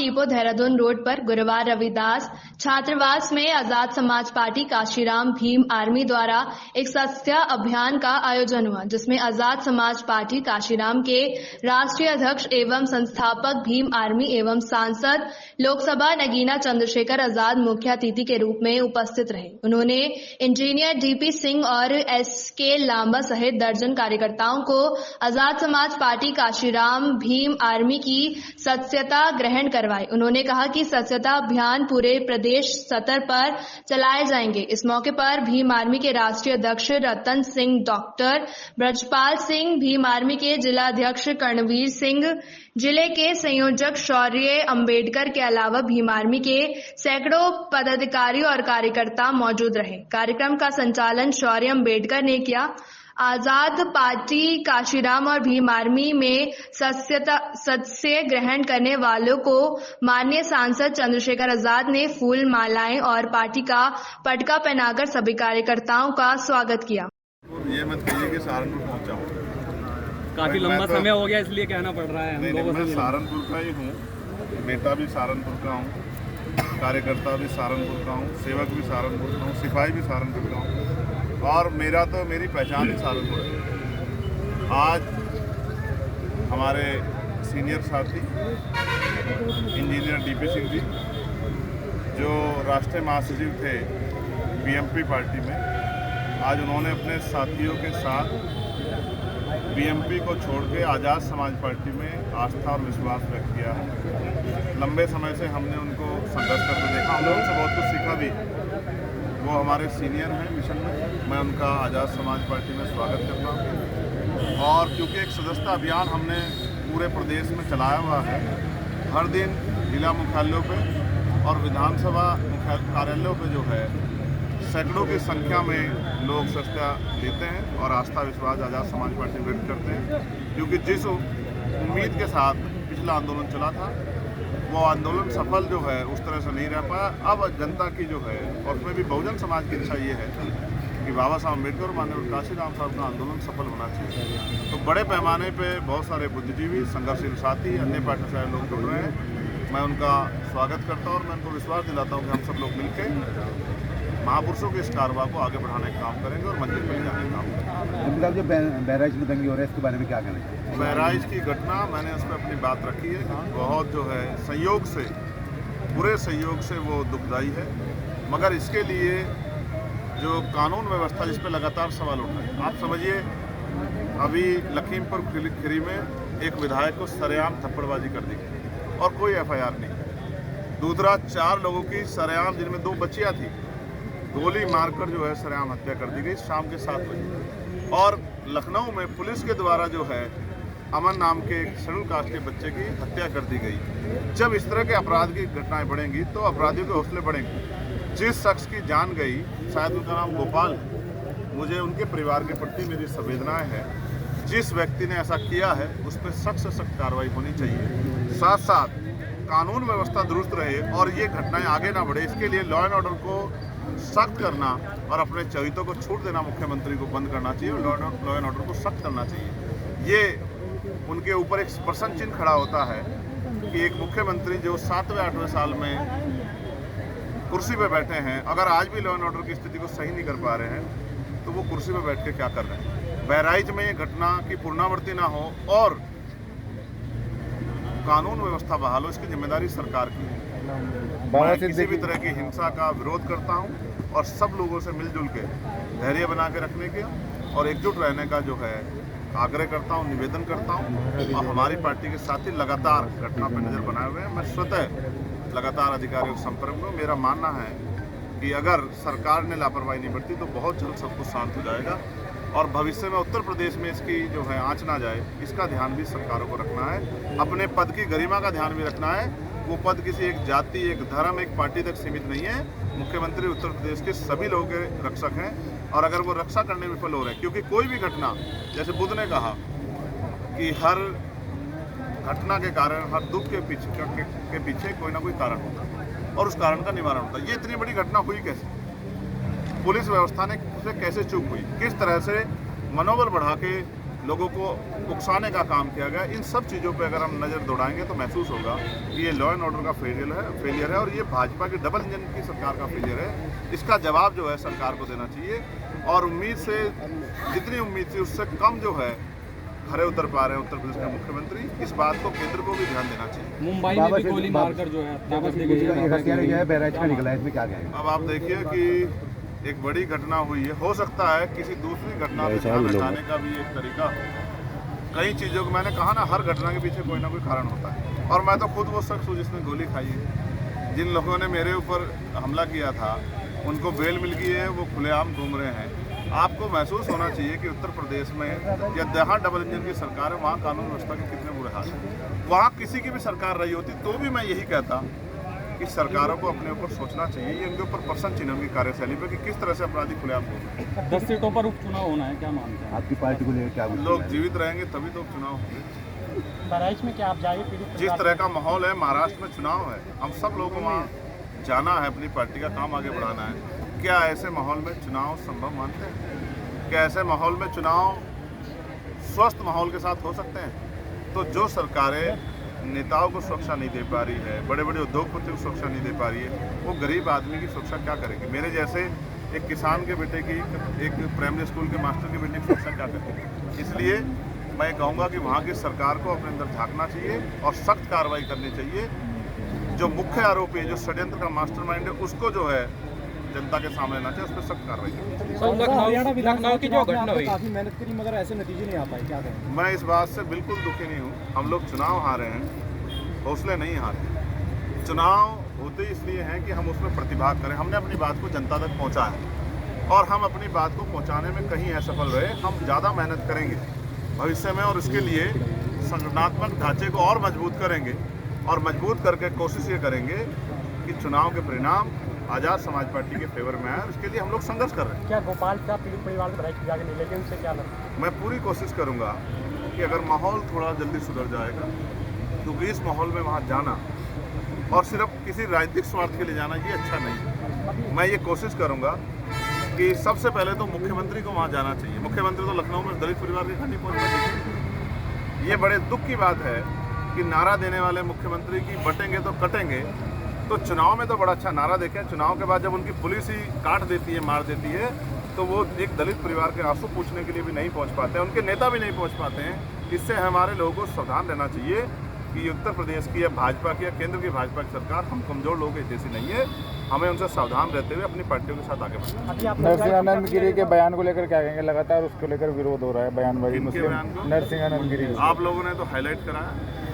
Depot Dehradun road पर गुरुवार रविदास छात्रावास में आजाद समाज पार्टी काशीराम भीम आर्मी द्वारा एक सत्या अभियान का आयोजन हुआ, जिसमें आजाद समाज पार्टी काशीराम के राष्ट्रीय अध्यक्ष एवं संस्थापक भीम आर्मी एवं सांसद लोकसभा नगीना चंद्रशेखर आजाद मुख्य अतिथि के रूप में उपस्थित रहे। उन्होंने इंजीनियर डीपी सिंह और एसके लांबा सहित दर्जन कार्यकर्ताओं को आजाद समाज पार्टी काशीराम भीम आर्मी की सदस्यता ग्रहण करवाई। उन्होंने कहा कि सदस्यता अभियान पूरे प्रदेश स्तर पर चलाए जाएंगे। इस मौके पर भीम आर्मी के राष्ट्रीय अध्यक्ष रतन सिंह, डॉक्टर ब्रजपाल सिंह, भीम आर्मी के जिला अध्यक्ष कर्णवीर सिंह, जिले के संयोजक शौर्य अंबेडकर के अलावा भीम आर्मी के सैकड़ों पदाधिकारी और कार्यकर्ता मौजूद रहे। कार्यक्रम का संचालन शौर्य अंबेडकर ने किया। आजाद पार्टी काशीराम और भीम आर्मी में सदस्य ग्रहण करने वालों को माननीय सांसद चंद्रशेखर आजाद ने फूल मालाएं और पार्टी का पटका पहनाकर सभी कार्यकर्ताओं का स्वागत किया। ये मत कहिए कि सहारनपुर पहुंचा हूँ, काफी लंबा समय हो गया इसलिए कहना पड़ रहा है। मैं सहारनपुर का ही हूँ, बेटा भी सहारनपुर का हूँ, कार्यकर्ता भी सहारनपुर का हूँ, सेवक भी सहारनपुर का हूँ, सिपाही भी सहारनपुर का हूँ और मेरी पहचान ही सहारनपुर है। आज हमारे सीनियर साथी इंजीनियर डीपी सिंह जी, जो राष्ट्रीय महासचिव थे बीएमपी पार्टी में, आज उन्होंने अपने साथियों के साथ बीएमपी को छोड़ के आज़ाद समाज पार्टी में आस्था और विश्वास व्यक्त किया है। लंबे समय से हमने उनको संघर्ष करते देखा, हमने उनसे बहुत कुछ सीखा भी। वो हमारे सीनियर हैं मिशन में, मैं उनका आज़ाद समाज पार्टी में स्वागत करता हूँ। और क्योंकि एक सदस्यता अभियान हमने पूरे प्रदेश में चलाया हुआ है, हर दिन जिला मुख्यालयों पे और विधानसभा कार्यालयों पे जो है सैकड़ों की संख्या में लोग सदस्यता लेते हैं और आस्था विश्वास आज़ाद समाज पार्टी व्यक्त करते हैं। क्योंकि जिस उम्मीद के साथ पिछला आंदोलन चला था, वो आंदोलन सफल जो है उस तरह से नहीं रह पाया। अब जनता की जो है, और उसमें भी बहुजन समाज की इच्छा ये है कि बाबा साहब अम्बेडकर और माननीय काशीराम साहब का आंदोलन सफल होना चाहिए। तो बड़े पैमाने पे बहुत सारे बुद्धिजीवी, संघर्षशील साथी, अन्य पार्टी से लोग जुड़ रहे हैं। मैं उनका स्वागत करता हूँ और मैं उनको विश्वास दिलाता हूँ कि हम सब लोग मिलकर महापुरुषों के इस कारवा को आगे बढ़ाने का काम करेंगे और मंजिल पर जाने का काम करेंगे। जो बहराइच में दंगे हो रहे हैं, इसके बारे में क्या कहना चाहिए? बहराइच की घटना, मैंने उस पर अपनी बात रखी है। बहुत जो है संयोग से, बुरे संयोग से वो दुखदाई है, मगर इसके लिए जो कानून व्यवस्था जिस पर लगातार सवाल उठ रहे हैं, आप समझिए अभी लखीमपुर खीरी में एक विधायक को सरेआम थप्पड़बाजी कर दी गई और कोई एफआईआर नहीं। दूसरा 4 लोगों की सरेआम, जिनमें 2 बच्चियां थी, गोली मारकर जो है सरेआम हत्या कर दी गई शाम के 7 बजे। और लखनऊ में पुलिस के द्वारा जो है अमन नाम के एक शेड्यूल कास्ट के बच्चे की हत्या कर दी गई। जब इस तरह के अपराध की घटनाएं बढ़ेंगी तो अपराधियों के हौसले बढ़ेंगे। जिस शख्स की जान गई, शायद उनका नाम गोपाल है, मुझे उनके परिवार के प्रति मेरी संवेदनाएं है। जिस व्यक्ति ने ऐसा किया है उस पर सख्त से सख्त कार्रवाई होनी चाहिए। साथ साथ कानून व्यवस्था दुरुस्त रहे और ये घटनाएं आगे ना बढ़े, इसके लिए लॉ एंड ऑर्डर को सख्त करना और अपने चरित्रों को छूट देना मुख्यमंत्री को बंद करना चाहिए और लॉ एंड ऑर्डर को सख्त करना चाहिए। ये उनके ऊपर एक प्रश्न चिन्ह खड़ा होता है कि एक मुख्यमंत्री जो 7वें 8वें साल में कुर्सी पे बैठे हैं, अगर आज भी लॉ एंड ऑर्डर की स्थिति को सही नहीं कर पा रहे हैं तो वो कुर्सी पे बैठ के क्या कर रहे हैं। बहराइच में ये घटना की पुनरावृत्ति ना हो और कानून व्यवस्था बहाल हो, इसकी जिम्मेदारी सरकार की है। मैं किसी भी तरह की हिंसा का विरोध करता हूं और सब लोगों से मिलजुल के धैर्य बना के रखने के और एकजुट रहने का जो है आग्रह करता हूं, निवेदन करता हूं। और हमारी पार्टी के साथी लगातार घटना पर नजर बनाए हुए हैं। मैं स्वतः लगातार अधिकारियों के संपर्क में। मेरा मानना है कि अगर सरकार ने लापरवाही नहीं बरती तो बहुत जल्द सब कुछ शांत हो जाएगा और भविष्य में उत्तर प्रदेश में इसकी जो है आँच ना जाए, इसका ध्यान भी सरकारों को रखना है। अपने पद की गरिमा का ध्यान भी रखना है। वो पद किसी एक जाति, एक धर्म, एक पार्टी तक सीमित नहीं है। मुख्यमंत्री उत्तर प्रदेश के सभी लोगों के रक्षक हैं और अगर वो रक्षा करने में विफल हो रहे हैं, क्योंकि कोई भी घटना, जैसे बुद्ध ने कहा कि हर घटना के कारण, हर दुख के पीछे कोई ना कोई कारण होता है और उस कारण का निवारण होता है। ये इतनी बड़ी घटना हुई कैसे? पुलिस व्यवस्था ने कैसे चूक हुई? किस तरह से मनोबल बढ़ा के लोगों को उकसाने का काम किया गया। इन सब चीज़ों पे अगर हम नज़र दौड़ाएंगे तो महसूस होगा कि ये लॉ एंड ऑर्डर का फेलियर है और ये भाजपा की डबल इंजन की सरकार का फेलियर है। इसका जवाब जो है सरकार को देना चाहिए और उम्मीद से, जितनी उम्मीद थी उससे कम जो है खरे उतर पा रहे हैं उत्तर प्रदेश के मुख्यमंत्री। इस बात को केंद्र को भी ध्यान देना चाहिए। मुंबई में भी गोली मारकर जो है हत्यारा जो है बहराइच में निकला है, इसमें क्या कहेंगे? अब आप देखिए कि एक बड़ी घटना हुई है, हो सकता है किसी दूसरी घटना पे ध्यान हटाने का भी एक तरीका हो। कई चीज़ों को मैंने कहा ना, हर घटना के पीछे कोई ना कोई कारण होता है और मैं तो खुद वो शख्स हूँ जिसने गोली खाई है। जिन लोगों ने मेरे ऊपर हमला किया था उनको बेल मिल गई है, वो खुलेआम घूम रहे हैं। आपको महसूस होना चाहिए कि उत्तर प्रदेश में या जहाँ डबल इंजन की सरकार है वहाँ कानून व्यवस्था के कितने बुरे हाल हैं। वहाँ किसी की भी सरकार रही होती तो भी मैं यही कहता कि सरकारों को अपने ऊपर सोचना चाहिए, ये इनके ऊपर प्रश्न चिन्ह उनकी कार्यशैली पे कि किस तरह से अपराधी खुलेआम हो। 10 सीटों पर उपचुनाव होना है, क्या मानते हैं? आपकी पार्टी को लेकर क्या लोग जीवित रहेंगे तभी तो चुनाव होंगे। बहराइच में क्या आप जाएंगे? जिस तरह का माहौल है, महाराष्ट्र में चुनाव है, हम सब लोगों को वहाँ जाना है, अपनी पार्टी का काम आगे बढ़ाना है। क्या ऐसे माहौल में चुनाव संभव मानते हैं? क्या ऐसे माहौल में चुनाव स्वस्थ माहौल के साथ हो सकते हैं? तो जो सरकारें नेताओं को सुरक्षा नहीं दे पा रही है, बड़े बड़े उद्योगपतियों को सुरक्षा नहीं दे पा रही है, वो गरीब आदमी की सुरक्षा क्या करेगी? मेरे जैसे एक किसान के बेटे की, एक प्राइमरी स्कूल के मास्टर के बेटे की सुरक्षा क्या करेगी? इसलिए मैं कहूँगा कि वहाँ की सरकार को अपने अंदर झांकना चाहिए और सख्त कार्रवाई करनी चाहिए। जो मुख्य आरोपी है, जो षड्यंत्र का मास्टरमाइंड है, उसको जो है जनता के सामने लाना चाहिए, उस पर सख्त कार्रवाई करनी चाहिए। लखनऊ की जो घटना हुई, काफी मेहनत करी मगर ऐसे नतीजे नहीं आ पाए, क्या कहें? मैं इस बात से बिल्कुल दुखी नहीं हूँ। हम लोग चुनाव हारे हैं, हौसले नहीं हारे। चुनाव होते इसलिए हैं कि हम उसमें प्रतिभाग करें। हमने अपनी बात को जनता तक पहुँचाया और हम अपनी बात को पहुँचाने में कहीं असफल रहे। हम ज़्यादा मेहनत करेंगे भविष्य में और उसके लिए संगठनात्मक ढांचे को और मजबूत करेंगे और मजबूत करके कोशिश ये करेंगे कि चुनाव के परिणाम आज़ाद समाज पार्टी के फेवर में आए। उसके लिए हम लोग संघर्ष कर रहे हैं। क्या गोपाल का पीड़ित परिवार को बहराइच जाके नहीं, लेकिन उनसे क्या लगता है? मैं पूरी कोशिश करूंगा कि अगर माहौल थोड़ा जल्दी सुधर जाएगा, क्योंकि इस माहौल में वहाँ जाना और सिर्फ किसी राजनीतिक स्वार्थ के लिए जाना ये अच्छा नहीं। मैं ये कोशिश करूंगा कि सबसे पहले तो मुख्यमंत्री को वहाँ जाना चाहिए। मुख्यमंत्री तो लखनऊ में दलित परिवार के घर नहीं पहुँच पाते। ये बड़े दुख की बात है कि नारा देने वाले मुख्यमंत्री की बटेंगे तो कटेंगे। तो चुनाव में तो बड़ा अच्छा नारा देखें, चुनाव के बाद जब उनकी पुलिस ही काट देती है, मार देती है, तो वो एक दलित परिवार के आंसू पूछने के लिए भी नहीं पहुंच पाते हैं, उनके नेता भी नहीं पहुंच पाते हैं। इससे हमारे लोगों को सावधान रहना चाहिए कि उत्तर प्रदेश की या भाजपा की या केंद्र की भाजपा की सरकार हम कमजोर लोग जैसी नहीं है। हमें उनसे सावधान रहते हुए अपनी पार्टियों के साथ आगे बढ़ना। नरसिंहानंद गिरी के बयान को लेकर क्या कहेंगे? लगातार उसको लेकर विरोध हो रहा है, बयानबाजी। इनके बयान को नरसिंहानंद गिरी आप लोगों ने तो हाईलाइट करा है।